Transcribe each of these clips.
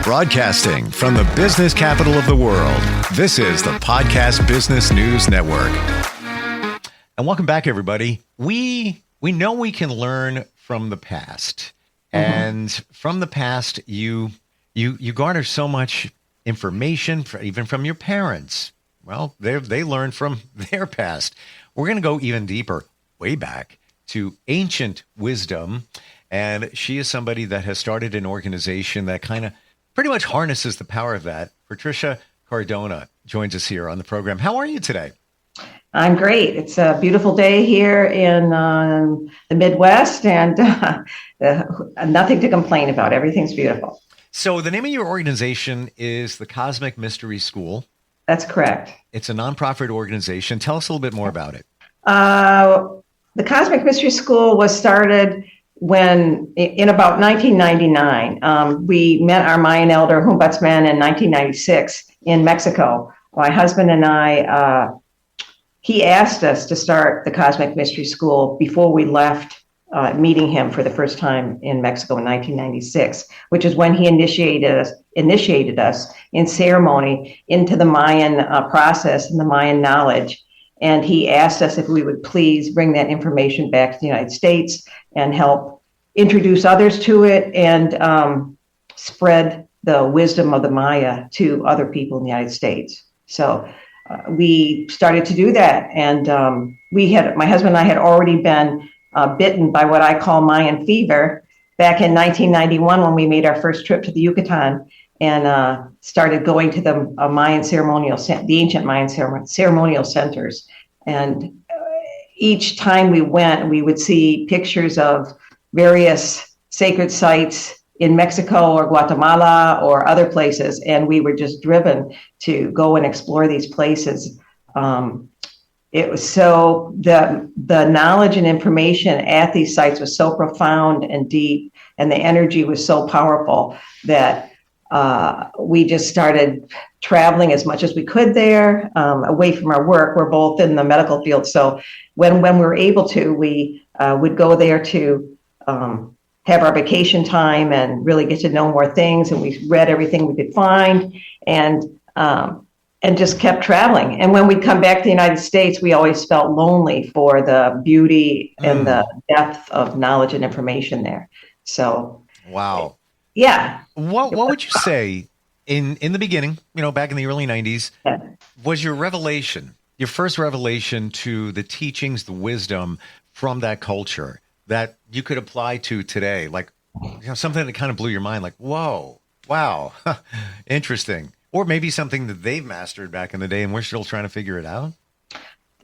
Broadcasting from the business capital of the world, this is the Podcast Business News Network. And welcome back, everybody. We know we can learn from the past. And from the past, you garner so much information, even from your parents. Well, they learned from their past. We're going to go even deeper, way back to ancient wisdom. And she is somebody that has started an organization that kind of pretty much harnesses the power of that. Patricia Cardona joins us here on the program. How are you today? I'm great. It's a beautiful day here in the Midwest, and nothing to complain about. Everything's beautiful. So the name of your organization is the Cosmic Mystery School. That's correct. It's a nonprofit organization. Tell us a little bit more about it. The Cosmic Mystery School was started when, in about 1999, we met our Mayan elder, Humphreys, in 1996 in Mexico. My husband and I, he asked us to start the Cosmic Mystery School before we left meeting him for the first time in Mexico in 1996, which is when he initiated us in ceremony into the Mayan process and the Mayan knowledge. And he asked us if we would please bring that information back to the United States and help introduce others to it and spread the wisdom of the Maya to other people in the United States. So we started to do that. And my husband and I had already been bitten by what I call Mayan fever back in 1991 when we made our first trip to the Yucatan and started going to the Mayan the ancient Mayan ceremonial centers. And each time we went, we would see pictures of various sacred sites in Mexico or Guatemala or other places, and we were just driven to go and explore these places. It was so the knowledge and information at these sites was so profound and deep, and the energy was so powerful that we just started traveling as much as we could there, away from our work. We're both in the medical field, so when we were able to, we would go there to have our vacation time and really get to know more things. And we read everything we could find, and just kept traveling. And when we'd come back to the United States, we always felt lonely for the beauty and the depth of knowledge and information there. So, wow. Yeah. What would you say in the beginning, back in the early 90s, was your first revelation to the teachings, the wisdom from that culture that you could apply to today? Like, something that kind of blew your mind, like, whoa, wow, interesting. Or maybe something that they've mastered back in the day and we're still trying to figure it out?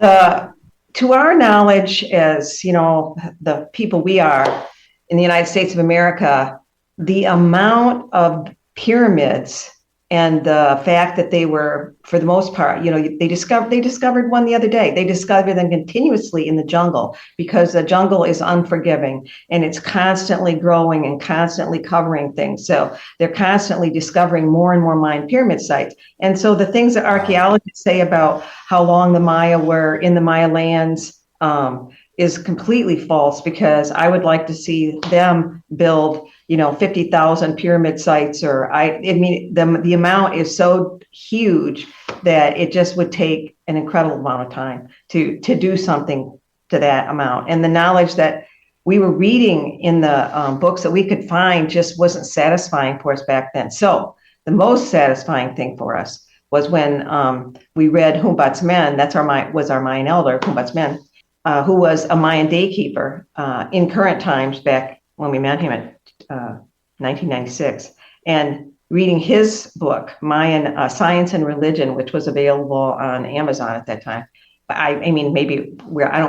To our knowledge, as the people we are in the United States of America, the amount of pyramids and the fact that they were, for the most part, they discovered one the other day. They discovered them continuously in the jungle because the jungle is unforgiving and it's constantly growing and constantly covering things. So they're constantly discovering more and more Mayan pyramid sites. And so the things that archaeologists say about how long the Maya were in the Maya lands is completely false, because I would like to see them build 50,000 pyramid sites, or the amount is so huge that it just would take an incredible amount of time to do something to that amount. And the knowledge that we were reading in the books that we could find just wasn't satisfying for us back then. So the most satisfying thing for us was when we read Humphreys, was our Mayan elder, Humphreys, who was a Mayan daykeeper in current times back when we met him at 1996, and reading his book, Mayan Science and Religion, which was available on Amazon at that time. I don't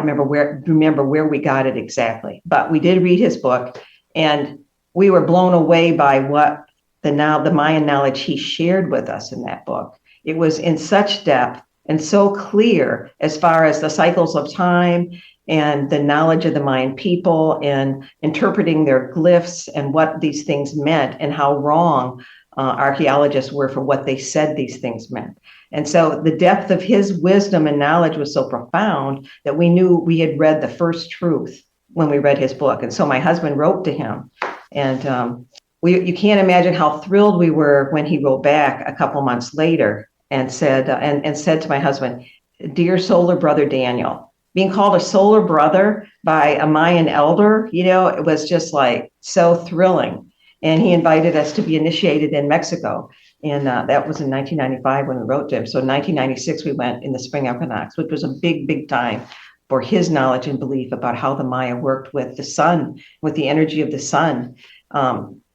remember where we got it exactly, but we did read his book, and we were blown away by what the Mayan knowledge he shared with us in that book. It was in such depth and so clear as far as the cycles of time and the knowledge of the Mayan people and interpreting their glyphs and what these things meant and how wrong archaeologists were for what they said these things meant. And so the depth of his wisdom and knowledge was so profound that we knew we had read the first truth when we read his book. And so my husband wrote to him and you can't imagine how thrilled we were when he wrote back a couple months later and said and said to my husband, "Dear solar brother Daniel," being called a solar brother by a Mayan elder, it was just like so thrilling. And he invited us to be initiated in Mexico. And that was in 1995 when we wrote to him. So in 1996, we went in the spring equinox, which was a big, big time for his knowledge and belief about how the Maya worked with the sun, with the energy of the sun.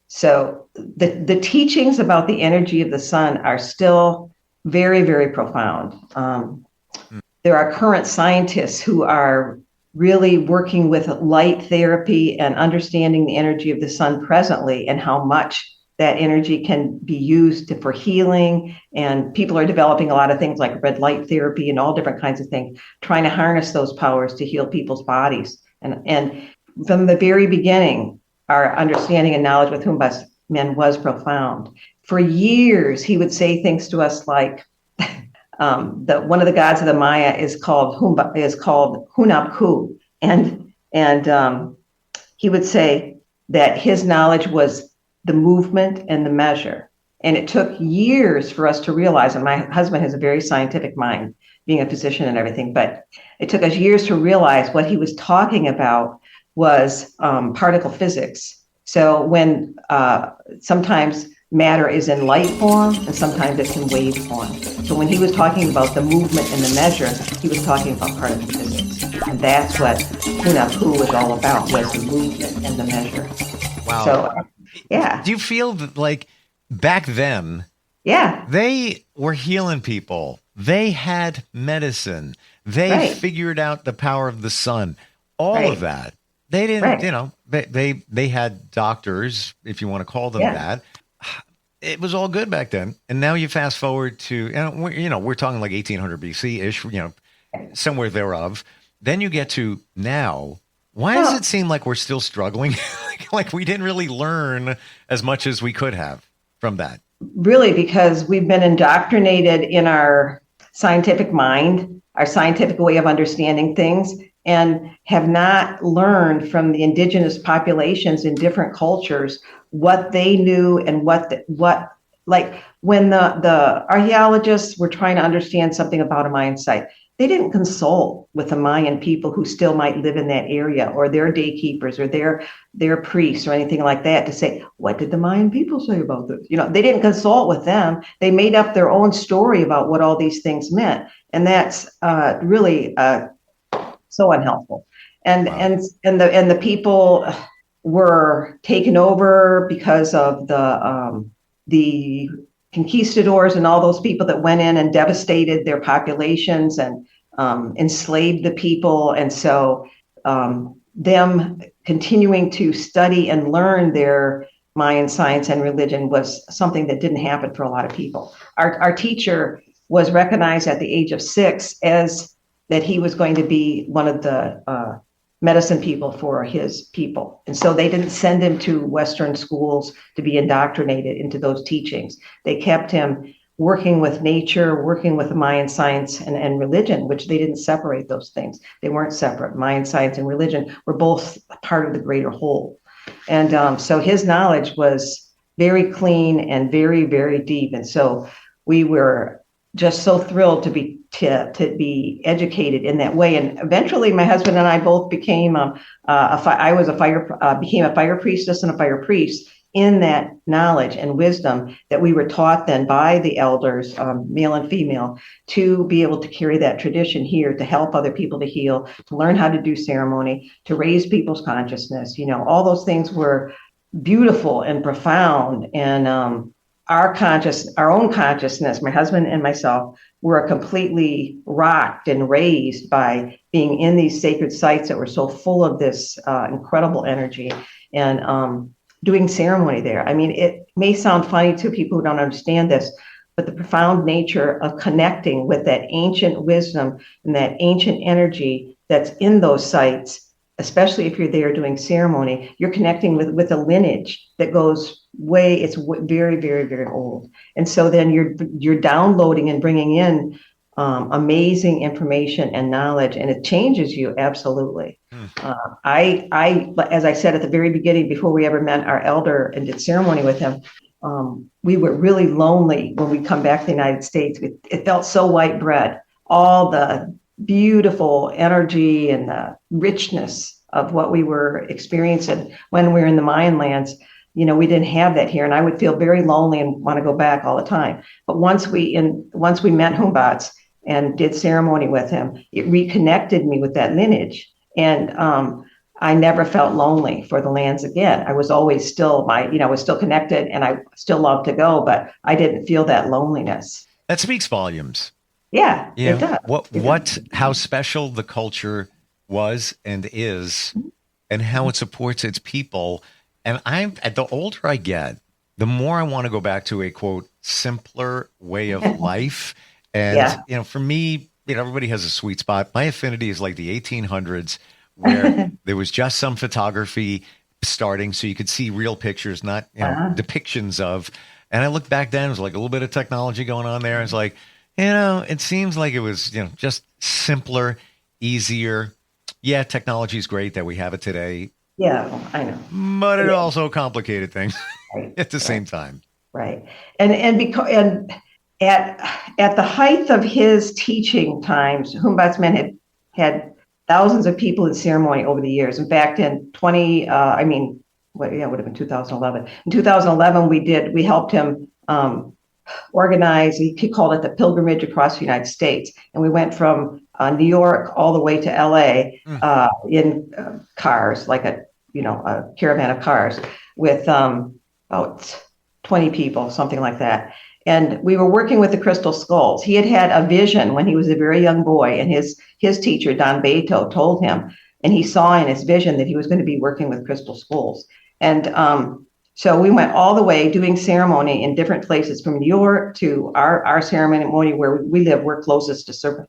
So the teachings about the energy of the sun are still very, very profound. There are current scientists who are really working with light therapy and understanding the energy of the sun presently and how much that energy can be used for healing. And people are developing a lot of things like red light therapy and all different kinds of things, trying to harness those powers to heal people's bodies. And from the very beginning, our understanding and knowledge with Humphreys was profound. For years, he would say things to us like, one of the gods of the Maya is called Hunapku, and he would say that his knowledge was the movement and the measure. And it took years for us to realize, and my husband has a very scientific mind, being a physician and everything, but it took us years to realize what he was talking about was particle physics. So when sometimes matter is in light form and sometimes it's in wave form. So when he was talking about the movement and the measure, he was talking about particle physics. And that's what Hunapku was all about, was the movement and the measure. Wow. So, yeah. Do you feel like back then, they were healing people. They had medicine. They figured out the power of the sun. All of that. They didn't, they had doctors, if you want to call them that. It was all good back then. And now you fast forward to, we're talking like 1800 BC-ish, somewhere thereof. Then you get to now. Why does it seem like we're still struggling? Like we didn't really learn as much as we could have from that? Really, because we've been indoctrinated in our scientific mind, our scientific way of understanding things, and have not learned from the indigenous populations in different cultures what they knew and like when the archaeologists were trying to understand something about a Mayan site, they didn't consult with the Mayan people who still might live in that area, or their daykeepers, or their priests, or anything like that, to say, what did the Mayan people say about this? They didn't consult with them. They made up their own story about what all these things meant, and that's really so unhelpful. And the people were taken over because of the conquistadors and all those people that went in and devastated their populations and enslaved the people. And so them continuing to study and learn their Mayan science and religion was something that didn't happen for a lot of people. Our teacher was recognized at the age of 6 as that he was going to be one of the medicine people for his people. And so they didn't send him to Western schools to be indoctrinated into those teachings. They kept him working with nature, working with Mayan science and religion, which they didn't separate those things. They weren't separate. Mayan science and religion were both part of the greater whole. And so his knowledge was very clean and very, very deep. And so we were just so thrilled to be educated in that way. And eventually my husband and I both became became a fire priestess and a fire priest in that knowledge and wisdom that we were taught then by the elders, male and female, to be able to carry that tradition here, to help other people to heal, to learn how to do ceremony, to raise people's consciousness. All those things were beautiful and profound. And our own consciousness, my husband and myself, were completely rocked and raised by being in these sacred sites that were so full of this incredible energy and doing ceremony there. I mean, it may sound funny to people who don't understand this, but the profound nature of connecting with that ancient wisdom and that ancient energy that's in those sites, especially if you're there doing ceremony, you're connecting with a lineage that goes very, very, very old. And so then you're downloading and bringing in amazing information and knowledge, and it changes you absolutely. As I said at the very beginning, before we ever met our elder and did ceremony with him, we were really lonely when we come back to the United States. It felt so white bread. All the beautiful energy and the richness of what we were experiencing when we were in the Mayan lands, we didn't have that here, and I would feel very lonely and want to go back all the time. But once we met Humbats and did ceremony with him, it reconnected me with that lineage, and I never felt lonely for the lands again. I was always still was still connected, and I still loved to go, but I didn't feel that loneliness. That speaks volumes. Yeah, it does. How special the culture was and is, and how it supports its people. And the older I get, the more I want to go back to a quote simpler way of life. And for me, everybody has a sweet spot. My affinity is like the 1800s, where there was just some photography starting, so you could see real pictures, not depictions of. And I look back then, it was like a little bit of technology going on there. It's like, it seems like it was, just simpler, easier. Yeah, technology is great that we have it today. Yeah, I know. But it also complicated things at the same time. Right. And at the height of his teaching times, Humbatsman had thousands of people in ceremony over the years. In fact, in it would have been 2011. In 2011, we helped him organize, he called it the pilgrimage across the United States. And we went from New York all the way to LA in cars, like a caravan of cars with about 20 people, something like that. And we were working with the crystal skulls. He had a vision when he was a very young boy, and his teacher, Don Beto, told him, and he saw in his vision that he was going to be working with crystal skulls. And so we went all the way doing ceremony in different places, from New York to our ceremony where we live. We're closest to Serpent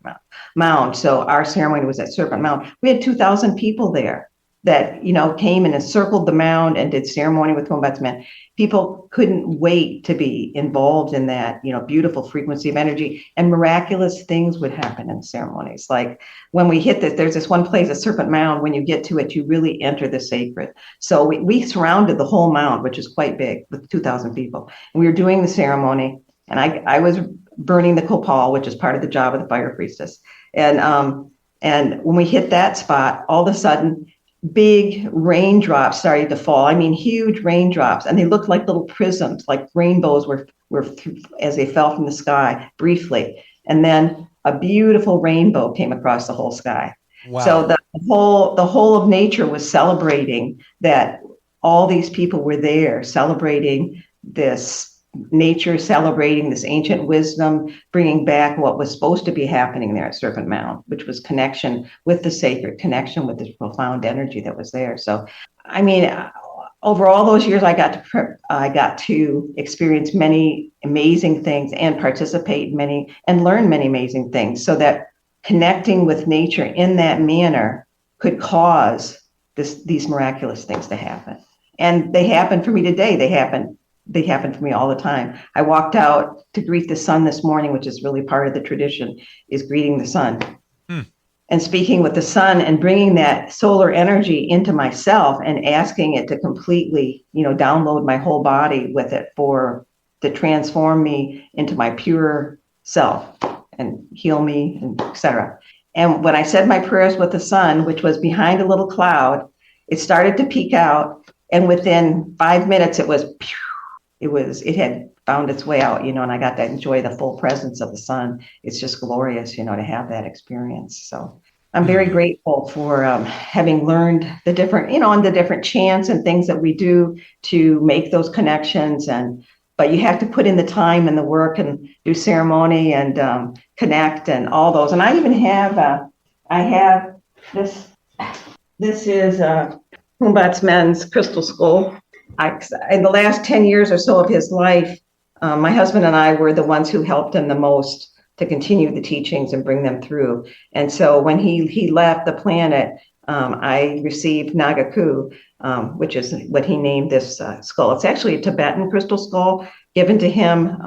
Mound. So our ceremony was at Serpent Mound. We had 2,000 people there that, came and encircled the mound and did ceremony with Humbatsman. People couldn't wait to be involved in that, beautiful frequency of energy, and miraculous things would happen in ceremonies. Like when we hit this, there's this one place, a Serpent Mound. When you get to it, you really enter the sacred. So we surrounded the whole mound, which is quite big, with 2,000 people. And we were doing the ceremony, and I was burning the copal, which is part of the job of the fire priestess. And when we hit that spot, all of a sudden, big raindrops started to fall. I mean, huge raindrops, and they looked like little prisms, like rainbows were as they fell from the sky briefly. And then a beautiful rainbow came across the whole sky. Wow. So the whole of nature was celebrating that all these people were there, celebrating this nature, celebrating this ancient wisdom, bringing back what was supposed to be happening there at Serpent Mound, which was connection with the sacred, connection with this profound energy that was there. So, I mean, over all those years, I got to experience many amazing things and participate in many and learn many amazing things, so that connecting with nature in that manner could cause these miraculous things to happen. And they happen for me today. They happen for me all the time. I walked out to greet the sun this morning, which is really part of the tradition, is greeting the sun. And speaking with the sun and bringing that solar energy into myself and asking it to completely, download my whole body with it to transform me into my pure self and heal me, and etc. And when I said my prayers with the sun, which was behind a little cloud, it started to peek out. And within 5 minutes, it had found its way out, and I got to enjoy the full presence of the sun. It's just glorious, to have that experience. So I'm very grateful for having learned the different, and the different chants and things that we do to make those connections. But you have to put in the time and the work and do ceremony and connect and all those. And I even have, I have this. This is Humbatsman's crystal skull. In the last 10 years or so of his life, my husband and I were the ones who helped him the most to continue the teachings and bring them through. And so when he left the planet, I received Nagaku, which is what he named this skull. It's actually a Tibetan crystal skull given to him.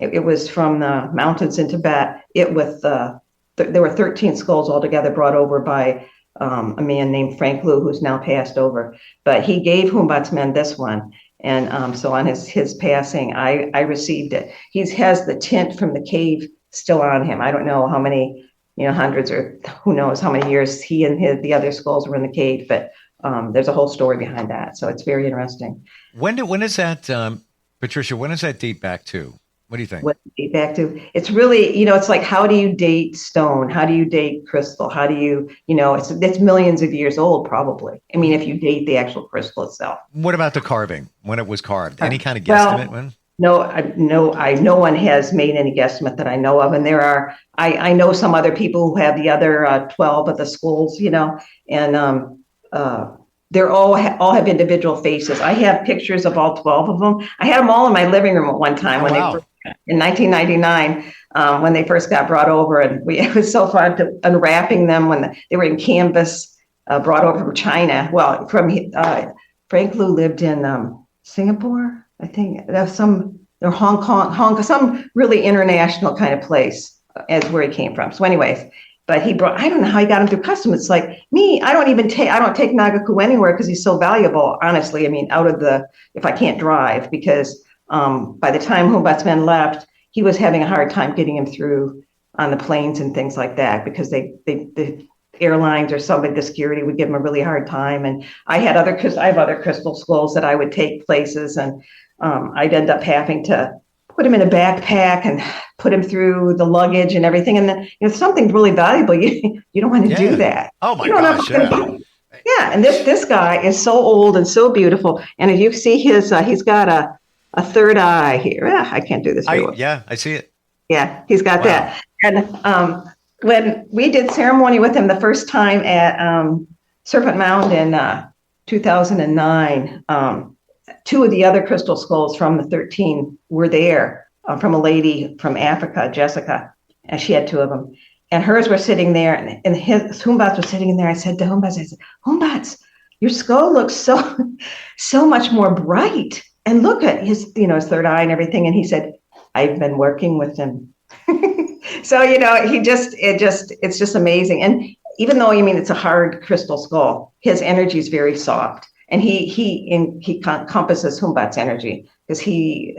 It was from the mountains in Tibet, it with there were 13 skulls altogether brought over by a man named Frank Liu, who's now passed over. But he gave Humbatsman this one. And so on his passing, I received it. He has the tint from the cave still on him. I don't know how many, hundreds or who knows how many years he and the other skulls were in the cave, but there's a whole story behind that. So it's very interesting. When is that, Patricia, when does that date back to? What do you think? What date back to? It's really, it's like, how do you date stone? How do you date crystal? How do you, it's millions of years old, probably. I mean, if you date the actual crystal itself. What about the carving, when it was carved? Any kind of guesstimate when? No one has made any guesstimate that I know of. And there are, I know some other people who have the other 12 of the skulls, and they're all have individual faces. I have pictures of all 12 of them. I had them all in my living room at one time in 1999, when they first got brought over, and it was so fun to unwrapping them when they were in canvas, brought over from China. Well, Frank Liu lived in Singapore, I think. Or Hong Kong, some really international kind of place as where he came from. So, anyways. But I don't know how he got him through customs. It's like me, I don't take Nagaku anywhere because he's so valuable, honestly. I mean, if I can't drive, because by the time Humbatsman left, he was having a hard time getting him through on the planes and things like that, because the airlines or somebody, the security would give him a really hard time. And I have other crystal skulls that I would take places, and I'd end up having to put him in a backpack and put him through the luggage and everything. And then, it's something really valuable. You don't want to do that. Oh my gosh. Yeah. And this guy is so old and so beautiful. And if you see he's got a third eye here. I can't do this. I see it. Yeah. He's got that. And when we did ceremony with him the first time at Serpent Mound in 2009, two of the other crystal skulls from the 13 were there, from a lady from Africa, Jessica, and she had two of them. And hers were sitting there, and his Humbats was sitting in there. I said to Humbats, Humbats, your skull looks so much more bright. And look at his third eye and everything. And he said, I've been working with him. So, it's just amazing. And even though, it's a hard crystal skull, his energy is very soft. And he encompasses Humbat's energy, because he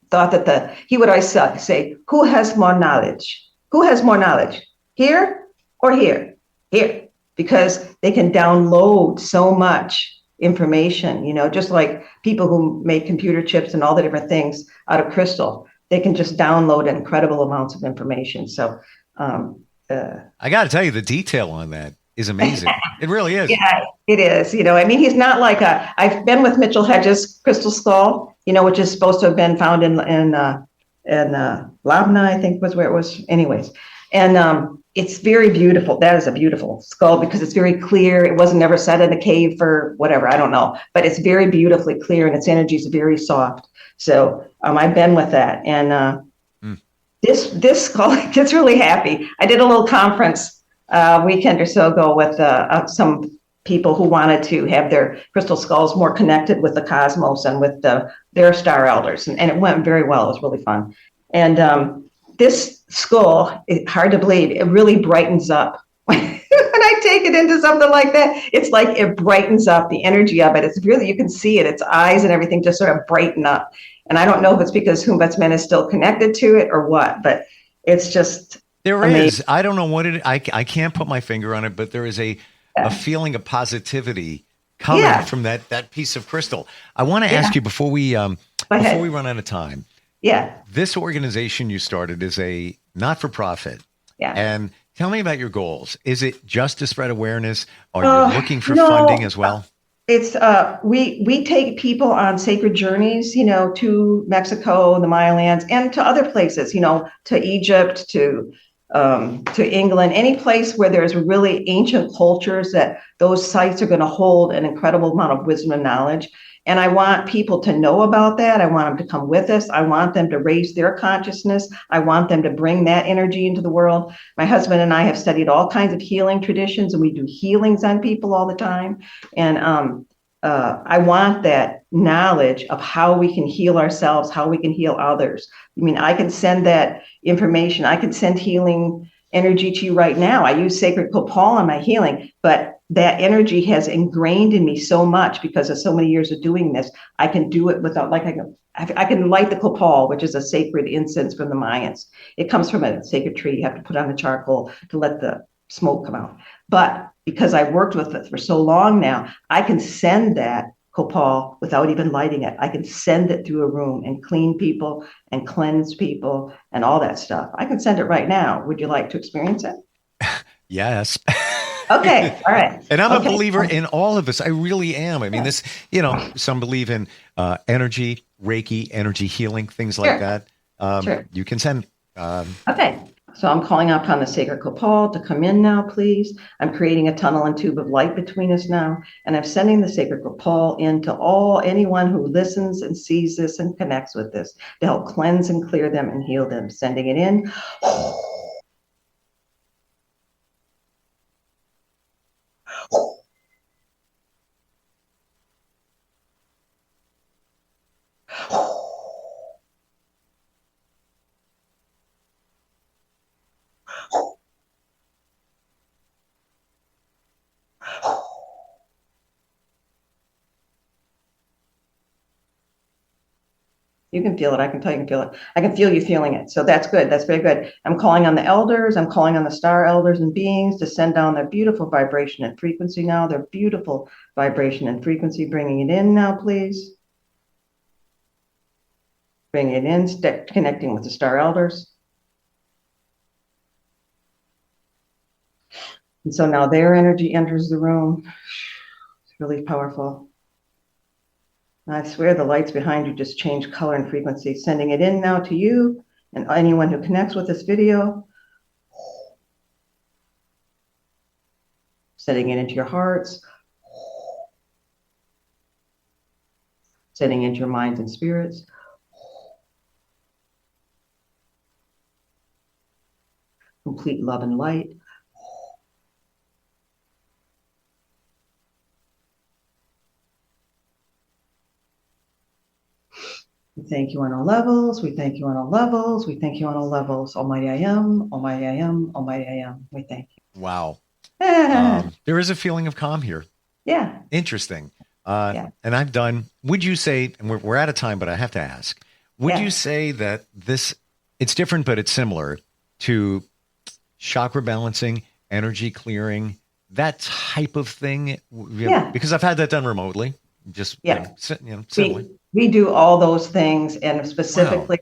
thought that he would always say, who has more knowledge? Who has more knowledge? Here or here? Here. Because they can download so much information, just like people who make computer chips and all the different things out of crystal. They can just download incredible amounts of information. So I got to tell you, the detail on that is amazing. It really is. Yeah, it is. He's not like I've been with Mitchell Hedges' crystal skull, which is supposed to have been found in Labna, I think was where it was. Anyways. And it's very beautiful. That is a beautiful skull, because it's very clear. It wasn't never set in a cave for whatever, I don't know, but it's very beautifully clear, and its energy is very soft. So I've been with that. And this skull gets really happy. I did a little conference a weekend or so ago with some people who wanted to have their crystal skulls more connected with the cosmos and with their star elders. And it went very well. It was really fun. And this skull, it's hard to believe, it really brightens up. When I take it into something like that, it's like it brightens up the energy of it. It's really, you can see it, its eyes and everything just sort of brighten up. And I don't know if it's because Humbatsman is still connected to it or what, but it's just amazing. Is. I don't know what it is. I can't put my finger on it, but there is a feeling of positivity coming from that piece of crystal. I want to ask you before we run out of time. Yeah. This organization you started is a not-for-profit. Yeah. And tell me about your goals. Is it just to spread awareness? Are you looking for funding as well? It's we take people on sacred journeys, to Mexico, the Maya lands, and to other places, to Egypt, to England, any place where there's really ancient cultures, that those sites are going to hold an incredible amount of wisdom and knowledge. And I want people to know about that. I want them to come with us. I want them to raise their consciousness. I want them to bring that energy into the world. My husband and I have studied all kinds of healing traditions, and we do healings on people all the time. And I want that knowledge of how we can heal ourselves, how we can heal others. I mean, I can send that information. I can send healing energy to you right now. I use sacred copal in my healing, but that energy has ingrained in me so much because of so many years of doing this. I can do it without, like, I can light the copal, which is a sacred incense from the Mayans. It comes from a sacred tree. You have to put on the charcoal to let the smoke come out. But because I've worked with it for so long now, I can send that copal without even lighting it. I can send it through a room and clean people and cleanse people and all that stuff. I can send it right now. Would you like to experience it? Yes. Okay. All right. And I'm okay. a believer in all of this. I really am. I mean, this, some believe in energy, Reiki, energy healing, things like that. Sure. You can send. Okay. So I'm calling upon the sacred copal to come in now, please. I'm creating a tunnel and tube of light between us now, and I'm sending the sacred copal into anyone who listens and sees this and connects with this to help cleanse and clear them and heal them. Sending it in. You can feel it. I can tell you can feel it. I can feel you feeling it. So that's good. That's very good. I'm calling on the elders. I'm calling on the star elders and beings to send down their beautiful vibration and frequency now. Their beautiful vibration and frequency. Bringing it in now, please. Bringing it in, connecting with the star elders. And so now their energy enters the room. It's really powerful. I swear the lights behind you just change color and frequency. Sending it in now to you and anyone who connects with this video. Sending it into your hearts. Sending it into your minds and spirits. Complete love and light. We thank you on all levels. We thank you on all levels. We thank you on all levels. Almighty I am, Almighty I am, Almighty I am. We thank you. Wow. There is a feeling of calm here. Yeah. Interesting. And I've done, would you say, and we're out of time, but I have to ask, would you say that it's different, but it's similar to chakra balancing, energy clearing, that type of thing? Yeah. Because I've had that done remotely. Just, simply. We do all those things, and specifically,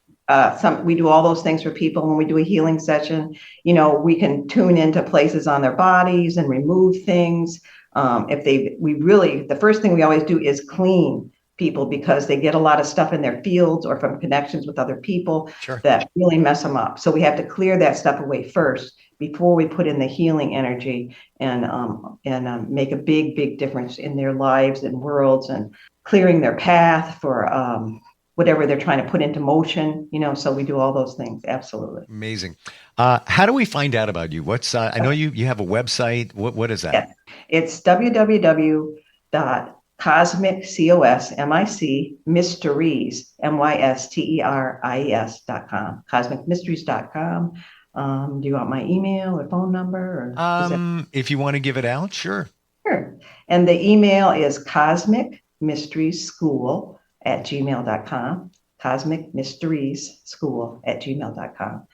we do all those things for people when we do a healing session. We can tune into places on their bodies and remove things. The first thing we always do is clean people because they get a lot of stuff in their fields or from connections with other people that really mess them up. So we have to clear that stuff away first before we put in the healing energy and make a big, big difference in their lives and worlds and clearing their path for whatever they're trying to put into motion, so we do all those things. Absolutely. Amazing. How do we find out about you? I know you have a website. What is that? Yes. It's www.cosmic.mysteries, mysteries.com, cosmicmysteries.com. Do you want my email or phone number? If you want to give it out, sure. Sure. And the email is cosmicmysteriesschool@gmail.com, cosmicmysteriesschool@gmail.com.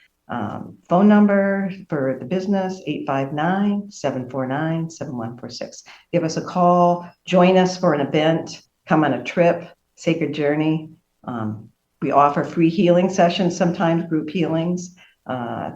Phone number for the business, 859-749-7146. Give us a call, join us for an event, come on a trip, sacred journey. We offer free healing sessions, sometimes group healings.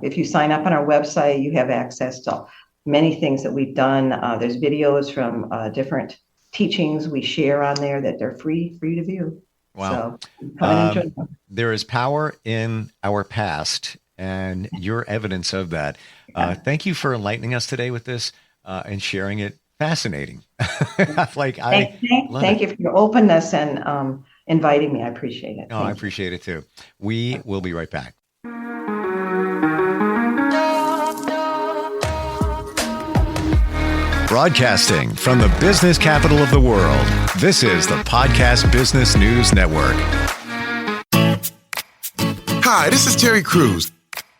If you sign up on our website, you have access to many things that we've done. There's videos from different teachings we share on there that they're free to view. Wow. So come and enjoy them. There is power in our past, and you're evidence of that. Thank you for enlightening us today with this and sharing it. Fascinating. Thank you for your openness and inviting me. I appreciate it. I appreciate it too. We will be right back. Broadcasting from the business capital of the world, this is the Podcast Business News Network. Hi, this is Terry Crews,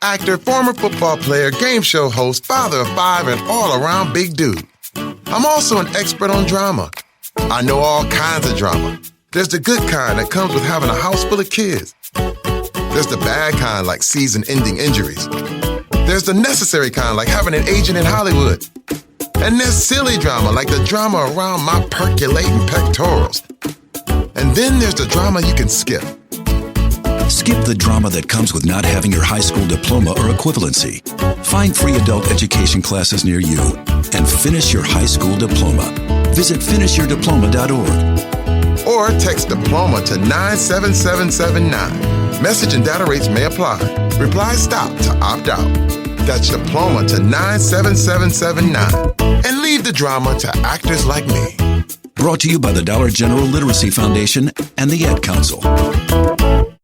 actor, former football player, game show host, father of 5, and all-around big dude. I'm also an expert on drama. I know all kinds of drama. There's the good kind that comes with having a house full of kids. There's the bad kind like season-ending injuries. There's the necessary kind like having an agent in Hollywood. And there's silly drama like the drama around my percolating pectorals. And then there's the drama you can skip. Skip the drama that comes with not having your high school diploma or equivalency. Find free adult education classes near you and finish your high school diploma. Visit finishyourdiploma.org. Or text diploma to 97779. Message and data rates may apply. Reply STOP to opt out. That's diploma to 97779. And leave the drama to actors like me. Brought to you by the Dollar General Literacy Foundation and the Ad Council.